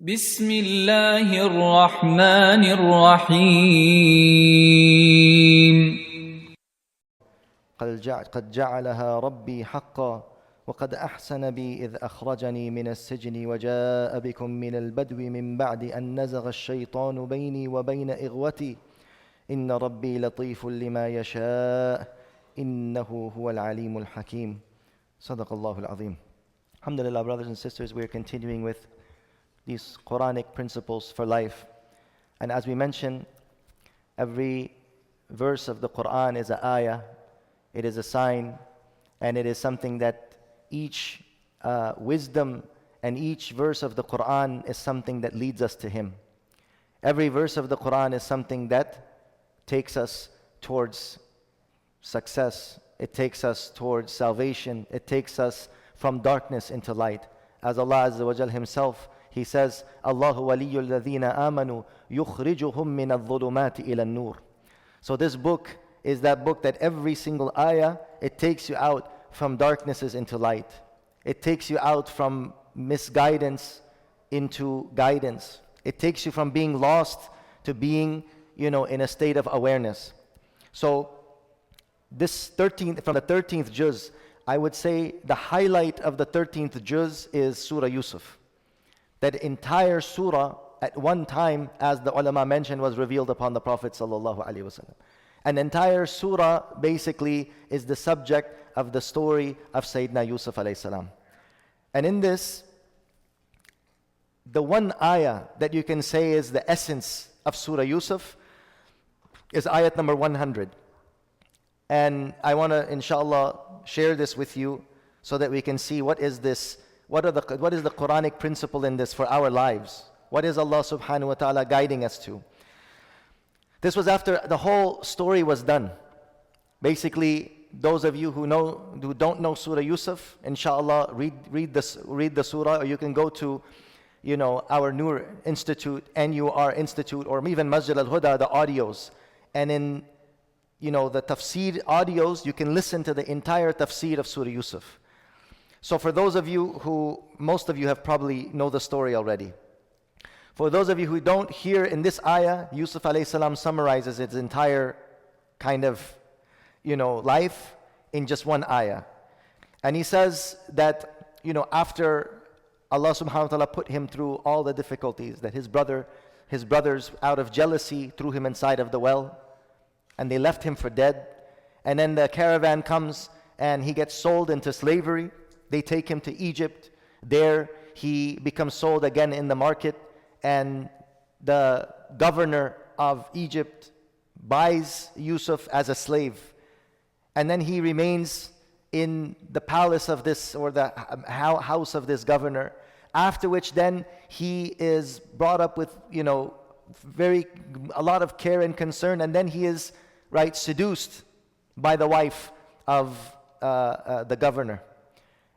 بسم الله الرحمن الرحيم قد جعلها ربي حقا وقد أحسن بي إذ أخرجني من السجن وجاء بكم من البدو من بعد أن نزغ الشيطان بيني وبين إخوتي إن ربي لطيف لما يشاء إنه هو العليم الحكيم صدق الله العظيم. Alhamdulillah, brothers and sisters, we are continuing with these Quranic principles for life. And as we mentioned, every verse of the Quran is an ayah, it is a sign, and it is something that each wisdom and each verse of the Quran is something that leads us to Him. Every verse of the Quran is something that takes us towards success, it takes us towards salvation, it takes us from darkness into light. As Allah Azza wa Jal Himself, He says, Allahu waliyul ladhina amanu yukhrijuhum min al-dhulumati ila an-nur. So this book is that book that every single ayah, it takes you out from darknesses into light. It takes you out from misguidance into guidance. It takes you from being lost to being, in a state of awareness. So this from the 13th juz, I would say the highlight of the 13th juz is Surah Yusuf. That entire surah at one time, as the ulama mentioned, was revealed upon the Prophet ﷺ. An entire surah basically is the subject of the story of Sayyidina Yusuf alayhi. And in this, the one ayah that you can say is the essence of Surah Yusuf is ayat number 100. And I want to, inshallah, share this with you so that we can see what is the Quranic principle in this for our lives. What is Allah subhanahu wa ta'ala guiding us to? This was after the whole story was done. Basically, those of you who don't know Surah Yusuf, inshallah, read the surah, or you can go to our Nur Institute, NUR Institute, or even Masjid al-Huda, the audios. And in the tafsir audios, you can listen to the entire tafsir of Surah Yusuf. So for those of you most of you have probably know the story already. For those of you who don't, hear in this ayah, Yusuf alayhi salam summarizes its entire kind of, life in just one ayah. And he says that, after Allah subhanahu wa ta'ala put him through all the difficulties, that his brothers out of jealousy threw him inside of the well, and they left him for dead. And then the caravan comes and he gets sold into slavery. They take him to Egypt. There he becomes sold again in the market, and the governor of Egypt buys Yusuf as a slave. And then he remains in the palace of this, or the house of this governor, after which then he is brought up with a lot of care and concern, and then he is seduced by the wife of the governor.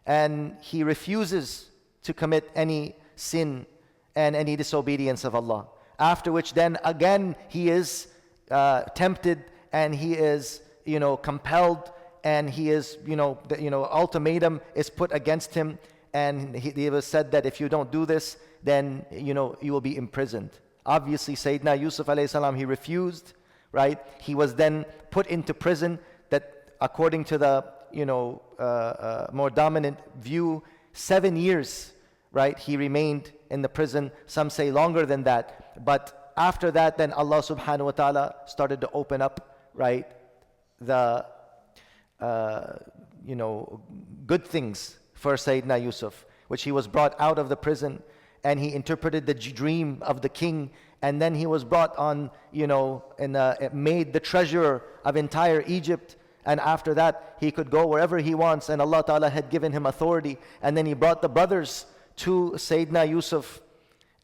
And he refuses to commit any sin and any disobedience of Allah. After which then again he is tempted, and he is compelled, and he is ultimatum is put against him, and he was said that if you don't do this, then you will be imprisoned. Obviously Sayyidina Yusuf alayhi salam, he refused, right? He was then put into prison, that according to the more dominant view, 7 years, right? He remained in the prison. Some say longer than that. But after that, then Allah subhanahu wa ta'ala started to open up, right, the good things for Sayyidina Yusuf, which he was brought out of the prison, and he interpreted the dream of the king, and then he was brought on, made the treasurer of entire Egypt. And after that, he could go wherever he wants, and Allah Ta'ala had given him authority. And then he brought the brothers to Sayyidina Yusuf,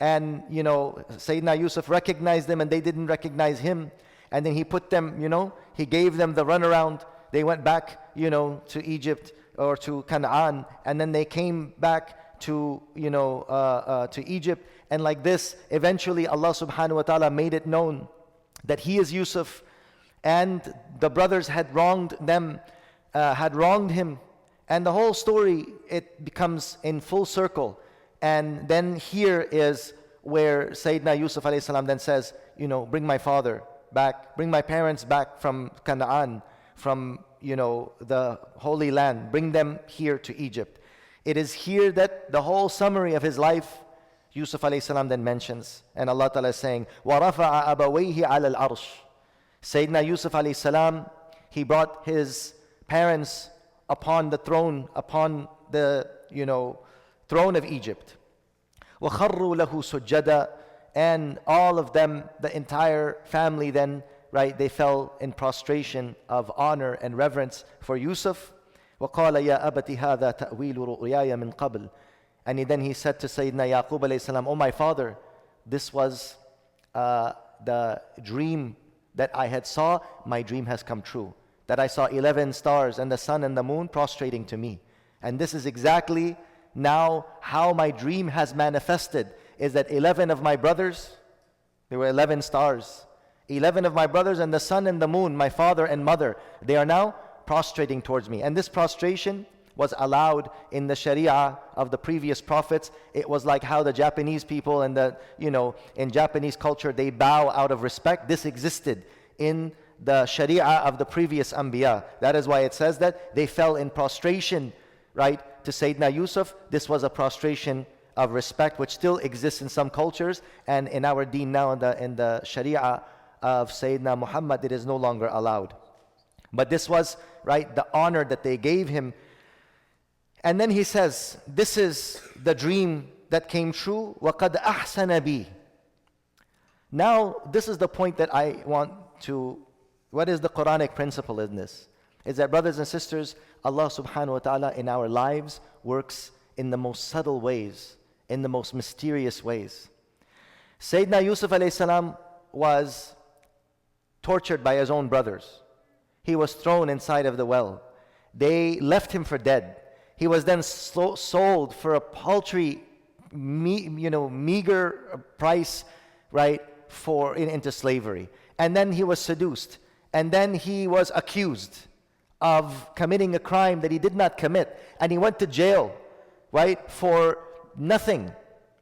and Sayyidina Yusuf recognized them, and they didn't recognize him. And then he put them, he gave them the runaround. They went back, to Egypt or to Canaan, and then they came back to Egypt. And like this, eventually Allah Subhanahu wa Ta'ala made it known that he is Yusuf, and the brothers had wronged them, had wronged him, and the whole story, it becomes in full circle. And then here is where Sayyidina Yusuf alayhi salam then says, bring my father back, bring my parents back from Canaan, from, the Holy Land, bring them here to Egypt. It is here that the whole summary of his life, Yusuf alayhi salam then mentions, and Allah Ta'ala is saying, وَرَفَعَ أَبَوَيْهِ عَلَى الْعَرْشِ. Sayyidina Yusuf alayhi salam, he brought his parents upon the throne, upon the, throne of Egypt. وَخَرُّوا لَهُ سُجَّدًا. And all of them, the entire family then, right, they fell in prostration of honor and reverence for Yusuf. وَقَالَ يَا أَبَتِ هَذَا تَأْوِيلُ رُؤْيَايَ مِنْ قَبْلِ. And then he said to Sayyidina Yaqub alayhi salam, "Oh my father, this was the dream that I had saw. My dream has come true. That I saw 11 stars and the sun and the moon prostrating to me. And this is exactly now how my dream has manifested, is that 11 of my brothers, there were 11 stars. 11 of my brothers and the sun and the moon, my father and mother, they are now prostrating towards me." And this prostration was allowed in the Sharia of the previous prophets. It was like how the Japanese people and in Japanese culture, they bow out of respect. This existed in the Sharia of the previous Anbiya. That is why it says that they fell in prostration, right, to Sayyidina Yusuf. This was a prostration of respect, which still exists in some cultures, and in our deen now, in the Sharia of Sayyidina Muhammad, it is no longer allowed. But this was, right, the honor that they gave him. And then he says, this is the dream that came true. وَقَدْ أَحْسَنَ بِي. Now, this is the point that I want to, what is the Quranic principle in this? Is that, brothers and sisters, Allah subhanahu wa ta'ala in our lives works in the most subtle ways, in the most mysterious ways. Sayyidina Yusuf alayhi salam was tortured by his own brothers. He was thrown inside of the well. They left him for dead. He was then sold for a paltry, meager price, right, into slavery. And then he was seduced. And then he was accused of committing a crime that he did not commit. And he went to jail, right, for nothing,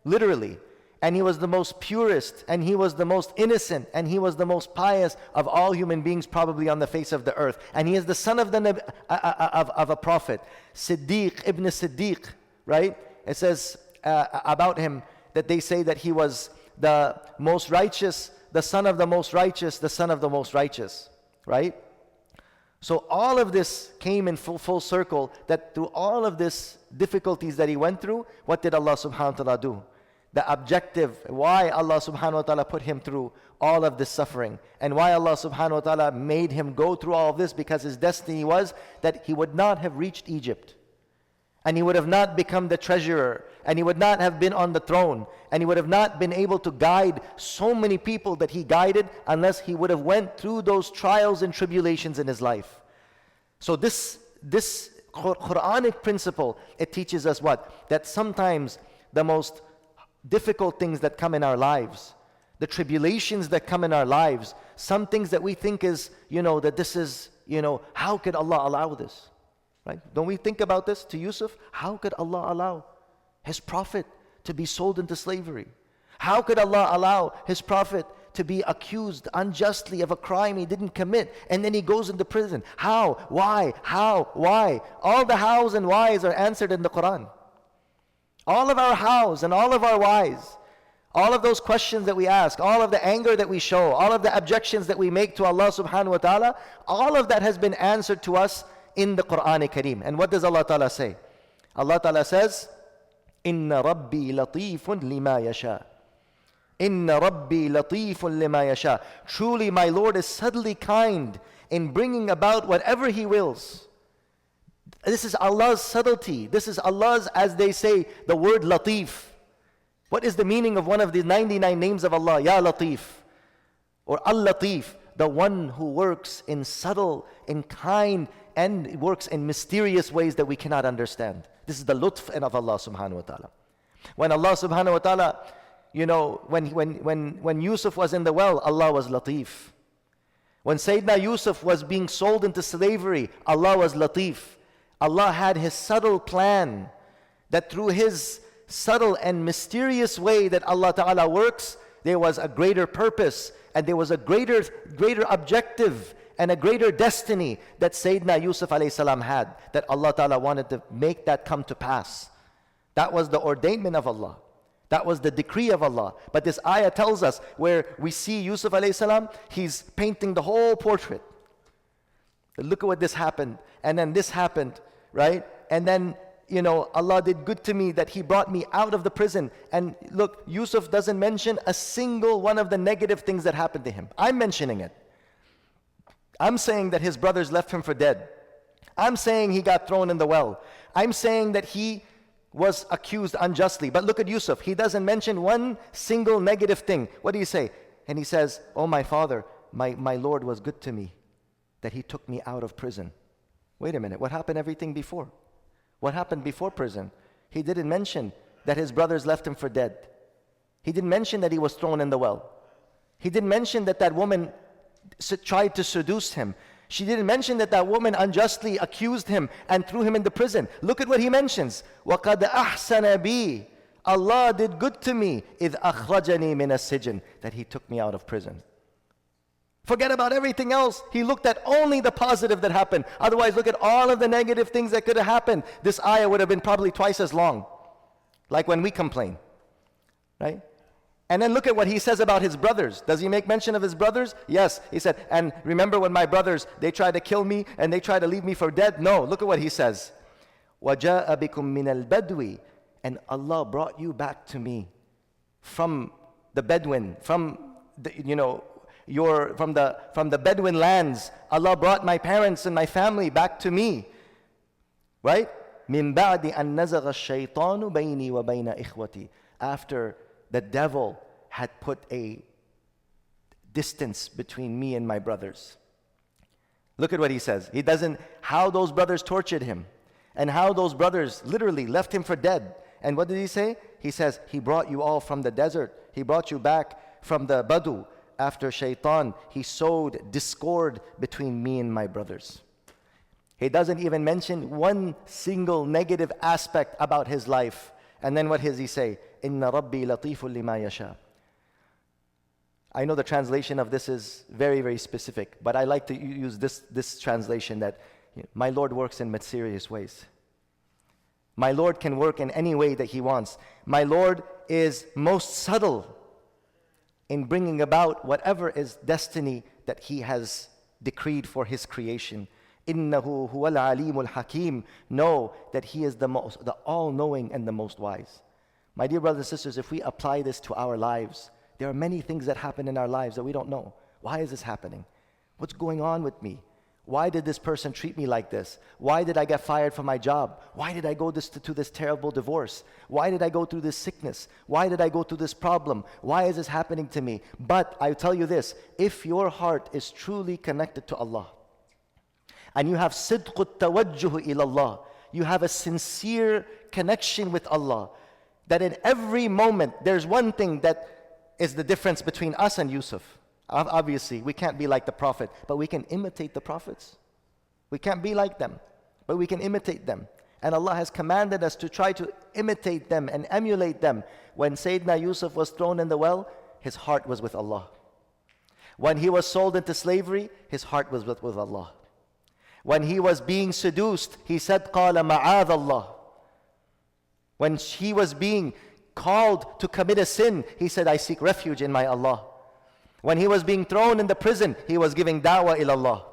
literally. And he was the most purest, and he was the most innocent, and he was the most pious of all human beings probably on the face of the earth. And he is the son of of a prophet, Siddiq ibn Siddiq, right? It says about him that they say that he was the most righteous, the son of the most righteous, the son of the most righteous, right? So all of this came in full circle, that through all of this difficulties that he went through, what did Allah subhanahu wa ta'ala do? The objective, why Allah subhanahu wa ta'ala put him through all of this suffering, and why Allah subhanahu wa ta'ala made him go through all of this, because his destiny was that he would not have reached Egypt, and he would have not become the treasurer, and he would not have been on the throne, and he would have not been able to guide so many people that he guided, unless he would have went through those trials and tribulations in his life. So this Quranic principle, it teaches us what? That sometimes the most difficult things that come in our lives, the tribulations that come in our lives, some things that we think is, that this is, how could Allah allow this? Right? Don't we think about this to Yusuf? How could Allah allow His Prophet to be sold into slavery? How could Allah allow His Prophet to be accused unjustly of a crime he didn't commit, and then he goes into prison? How? Why? How? Why? All the hows and whys are answered in the Quran. All of our hows and all of our whys, all of those questions that we ask, all of the anger that we show, all of the objections that we make to Allah subhanahu wa ta'ala, all of that has been answered to us in the Quran Kareem. And what does Allah Ta'ala say? Allah Ta'ala says, Inna Rabbi latifun lima yasha. Inna Rabbi latifun lima yasha. Truly my Lord is subtly kind in bringing about whatever He wills. This is Allah's subtlety. This is Allah's, as they say, the word Latif. What is the meaning of one of the 99 names of Allah? Ya Latif, or Al-Latif, the one who works in subtle, in kind, and works in mysterious ways that we cannot understand. This is the lutf of Allah subhanahu wa ta'ala. When Allah subhanahu wa ta'ala, when Yusuf was in the well, Allah was Latif. When Sayyidina Yusuf was being sold into slavery, Allah was Latif. Allah had His subtle plan that through His subtle and mysterious way that Allah Ta'ala works, there was a greater purpose and there was a greater objective and a greater destiny that Sayyidina Yusuf alayhi salam had, that Allah Ta'ala wanted to make that come to pass. That was the ordainment of Allah. That was the decree of Allah. But this ayah tells us, where we see Yusuf alayhi salam, he's painting the whole portrait. Look at what this happened, and then this happened, right? And then, Allah did good to me that He brought me out of the prison. And look, Yusuf doesn't mention a single one of the negative things that happened to him. I'm mentioning it. I'm saying that his brothers left him for dead. I'm saying he got thrown in the well. I'm saying that he was accused unjustly. But look at Yusuf. He doesn't mention one single negative thing. What do you say? And he says, oh my father, my Lord was good to me, that He took me out of prison. Wait a minute, what happened everything before? What happened before prison? He didn't mention that his brothers left him for dead. He didn't mention that he was thrown in the well. He didn't mention that that woman tried to seduce him. She didn't mention that that woman unjustly accused him and threw him into prison. Look at what he mentions. وَقَدْ أَحْسَنَ بِي, Allah did good to me, إِذْ أَخْرَجَنِي مِنَ السِّجْنِ, that He took me out of prison. Forget about everything else. He looked at only the positive that happened. Otherwise, look at all of the negative things that could have happened. This ayah would have been probably twice as long. Like when we complain, right? And then look at what he says about his brothers. Does he make mention of his brothers? Yes. He said, and remember when my brothers, they tried to kill me and they tried to leave me for dead? No. Look at what he says. وَجَاءَ بِكُم مِّنَ الْبَدْوِ, and Allah brought you back to me from the Bedouin, from the, from the Bedouin lands. Allah brought my parents and my family back to me. Right? مِن بَعْدِ أَن نَزَغَ الشَّيْطَانُ بَيْنِي وَبَيْنَ إِخْوَتِي, after the devil had put a distance between me and my brothers. Look at what he says. He doesn't, how those brothers tortured him and how those brothers literally left him for dead. And what did he say? He says, He brought you all from the desert. He brought you back from the Badu. After Shaitan, he sowed discord between me and my brothers. He doesn't even mention one single negative aspect about his life. And then what does he say? Inna Rabbi latiful lima yasha. I know the translation of this is very, very specific, but I like to use this translation that my Lord works in mysterious ways. My Lord can work in any way that He wants. My Lord is most subtle in bringing about whatever is destiny that He has decreed for His creation. Innahu huwal alimul hakim. Know that He is the all-knowing and the most wise. My dear brothers and sisters, if we apply this to our lives, there are many things that happen in our lives that we don't know. Why is this happening? What's going on with me? Why did this person treat me like this? Why did I get fired from my job? Why did I go to this terrible divorce? Why did I go through this sickness? Why did I go through this problem? Why is this happening to me? But I tell you this, if your heart is truly connected to Allah, and you have sidqut tawajjuh ilallah, you have a sincere connection with Allah, that in every moment, there's one thing that is the difference between us and Yusuf. Obviously, we can't be like the Prophet, but we can imitate the Prophets. We can't be like them, but we can imitate them. And Allah has commanded us to try to imitate them and emulate them. When Sayyidina Yusuf was thrown in the well, his heart was with Allah. When he was sold into slavery, his heart was with Allah. When he was being seduced, he said, قَالَ مَعَاذَ اللَّهِ. When he was being called to commit a sin, he said, I seek refuge in my Allah. When he was being thrown in the prison, he was giving da'wah ilallah.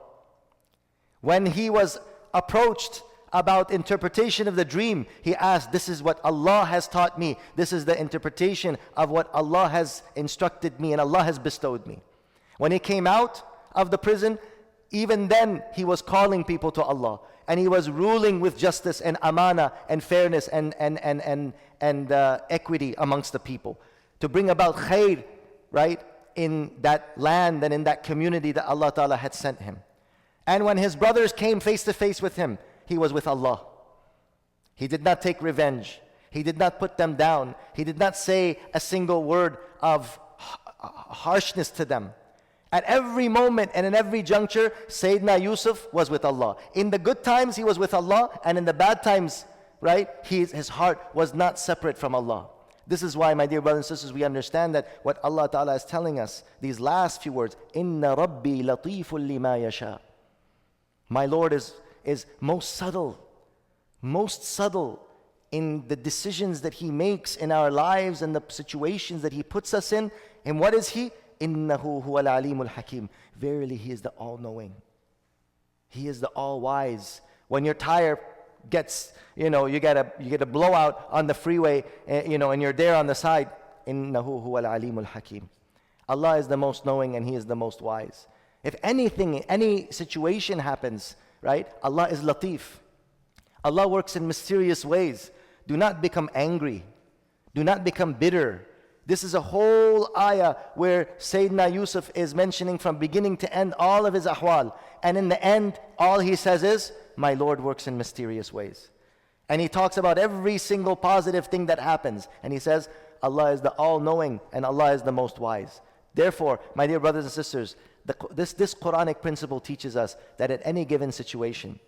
When he was approached about interpretation of the dream, he asked, this is what Allah has taught me. This is the interpretation of what Allah has instructed me and Allah has bestowed me. When he came out of the prison, even then he was calling people to Allah. And he was ruling with justice and amana and fairness and equity amongst the people. To bring about khair, right, in that land and in that community that Allah Ta'ala had sent him. And when his brothers came face to face with him, he was with Allah. He did not take revenge. He did not put them down. He did not say a single word of harshness to them. At every moment and in every juncture, Sayyidina Yusuf was with Allah. In the good times, he was with Allah, and in the bad times, right? His heart was not separate from Allah. This is why, my dear brothers and sisters, we understand that what Allah Ta'ala is telling us, these last few words, Inna Rabbi latiful lima yasha. My Lord is most subtle in the decisions that He makes in our lives and the situations that He puts us in. And what is He? Innahu huwal alimul hakim. Verily, He is the all-knowing. He is the all-wise. When your tire gets, you get a blowout on the freeway, and you're there on the side, innahu huwal alimul hakim. Allah is the most knowing and He is the most wise. If anything, any situation happens, right? Allah is latif. Allah works in mysterious ways. Do not become angry. Do not become bitter. This is a whole ayah where Sayyidina Yusuf is mentioning from beginning to end all of his ahwal. And in the end, all he says is, my Lord works in mysterious ways. And he talks about every single positive thing that happens. And he says, Allah is the all-knowing and Allah is the most wise. Therefore, my dear brothers and sisters, this Quranic principle teaches us that at any given situation,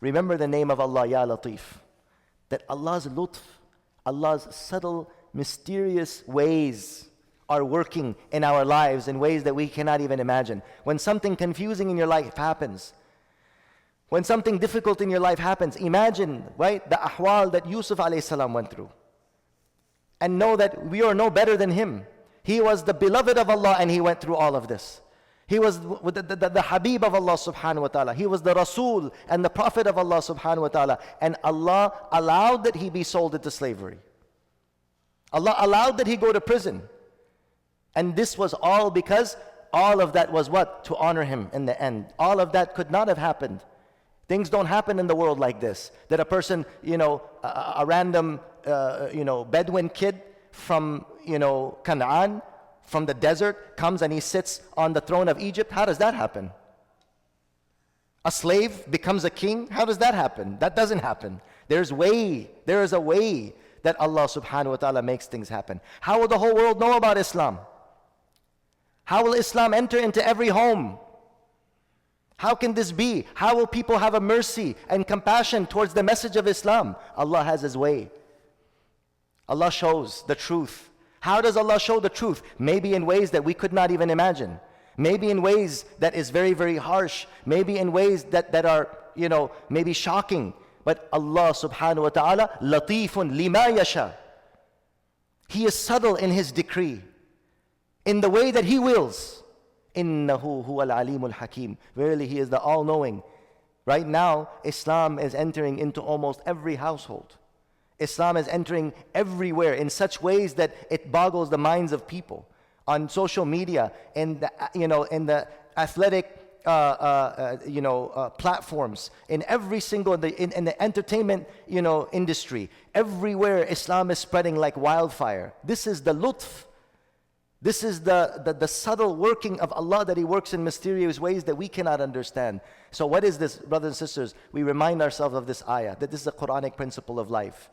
remember the name of Allah, Ya Latif. That Allah's lutf, Allah's subtle, mysterious ways are working in our lives in ways that we cannot even imagine. When something confusing in your life happens, when something difficult in your life happens, imagine, right, the ahwal that Yusuf alayhi salam went through. And know that we are no better than him. He was the beloved of Allah and he went through all of this. He was the Habib of Allah subhanahu wa ta'ala. He was the Rasul and the Prophet of Allah subhanahu wa ta'ala. And Allah allowed that he be sold into slavery. Allah allowed that he go to prison. And this was all because all of that was what? To honor him in the end. All of that could not have happened. Things don't happen in the world like this. That a person, a random, Bedouin kid from, Canaan, from the desert, comes and he sits on the throne of Egypt. How does that happen? A slave becomes a king? How does that happen? That doesn't happen. There is a way that Allah subhanahu wa ta'ala makes things happen. How will the whole world know about Islam? How will Islam enter into every home? How can this be? How will people have a mercy and compassion towards the message of Islam? Allah has His way. Allah shows the truth. How does Allah show the truth? Maybe in ways that we could not even imagine. Maybe in ways that is very, very harsh. Maybe in ways that are, maybe shocking. But Allah subhanahu wa ta'ala, latifun lima yasha. He is subtle in His decree, in the way that He wills. Innahu huwal alimul hakim. Verily, He is the all-knowing. Right now, Islam is entering into almost every household. Islam is entering everywhere in such ways that it boggles the minds of people. On social media, in the athletic platforms, in every single in the entertainment industry, everywhere Islam is spreading like wildfire. This is the lutf. This is the subtle working of Allah, that He works in mysterious ways that we cannot understand. So what is this, brothers and sisters? We remind ourselves of this ayah, that this is a Quranic principle of life.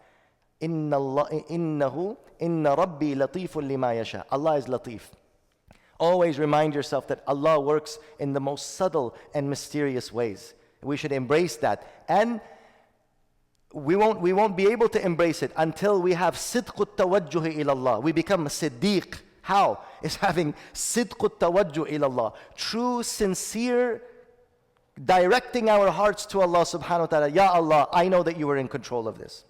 Inna Rabbi latifun lima yasha. Allah is latif. Always remind yourself that Allah works in the most subtle and mysterious ways. We should embrace that. And we won't be able to embrace it until we have sidqut tawajjuh ilallah. We become a siddiq. How? Is having sidqut tawajjuh ilallah. True, sincere directing our hearts to Allah subhanahu wa ta'ala. Ya Allah, I know that you are in control of this.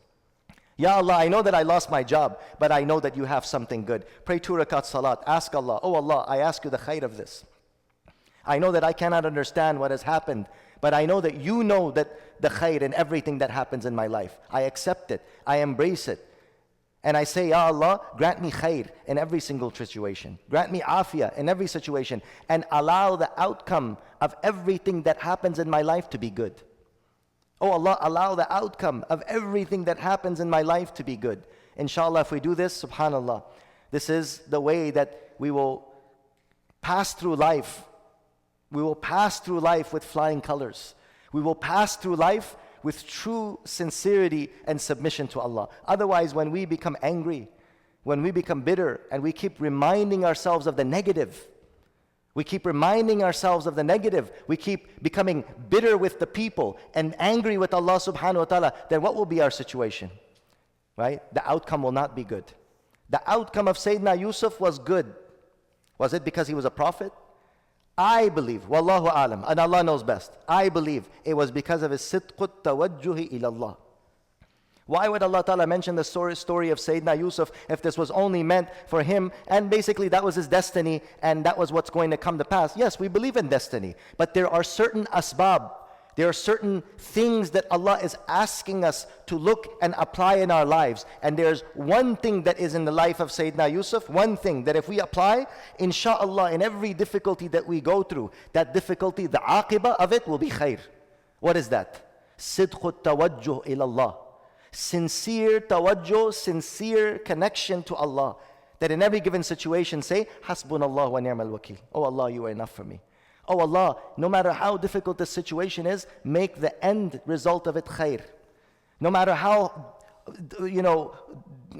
Ya Allah, I know that I lost my job, but I know that you have something good. Pray 2 rakat salat. Ask Allah, oh Allah, I ask you the khair of this. I know that I cannot understand what has happened, but I know that you know that the khair in everything that happens in my life. I accept it. I embrace it. And I say, Ya Allah, grant me khair in every single situation. Grant me afiyah in every situation. And allow the outcome of everything that happens in my life to be good. Oh Allah, allow the outcome of everything that happens in my life to be good. Inshallah, if we do this, subhanallah, this is the way that we will pass through life. We will pass through life with flying colors. We will pass through life with true sincerity and submission to Allah. Otherwise, when we become angry, when we become bitter, and we keep reminding ourselves of the negative, We keep reminding ourselves of the negative. We keep becoming bitter with the people and angry with Allah subhanahu wa ta'ala. Then what will be our situation? Right? The outcome will not be good. The outcome of Sayyidina Yusuf was good. Was it because he was a prophet? I believe, wallahu alam, and Allah knows best. I believe it was because of his sidqut tawajjuhi ilallah. Why would Allah Ta'ala mention the story of Sayyidina Yusuf if this was only meant for him? And basically that was his destiny and that was what's going to come to pass. Yes, we believe in destiny. But there are certain asbab. There are certain things that Allah is asking us to look and apply in our lives. And there's one thing that is in the life of Sayyidina Yusuf, one thing that if we apply, inshaAllah, in every difficulty that we go through, that difficulty, the aqibah of it will be khair. What is that? Sidqut tawajjuh ilallah. Sincere tawajjuh, sincere connection to Allah. That in every given situation say, Hasbunallah wa ni'mal wakil. Oh Allah, you are enough for me. Oh Allah, no matter how difficult the situation is, make the end result of it khair. No matter how,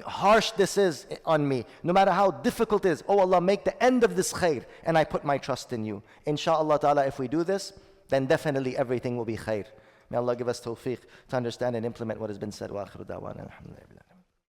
harsh this is on me, no matter how difficult it is, oh Allah, make the end of this khair, and I put my trust in you. Insha'Allah ta'ala, if we do this, then definitely everything will be khair. May Allah give us tawfiq to understand and implement what has been said. Wa akhiru da'wana alhamdulillah.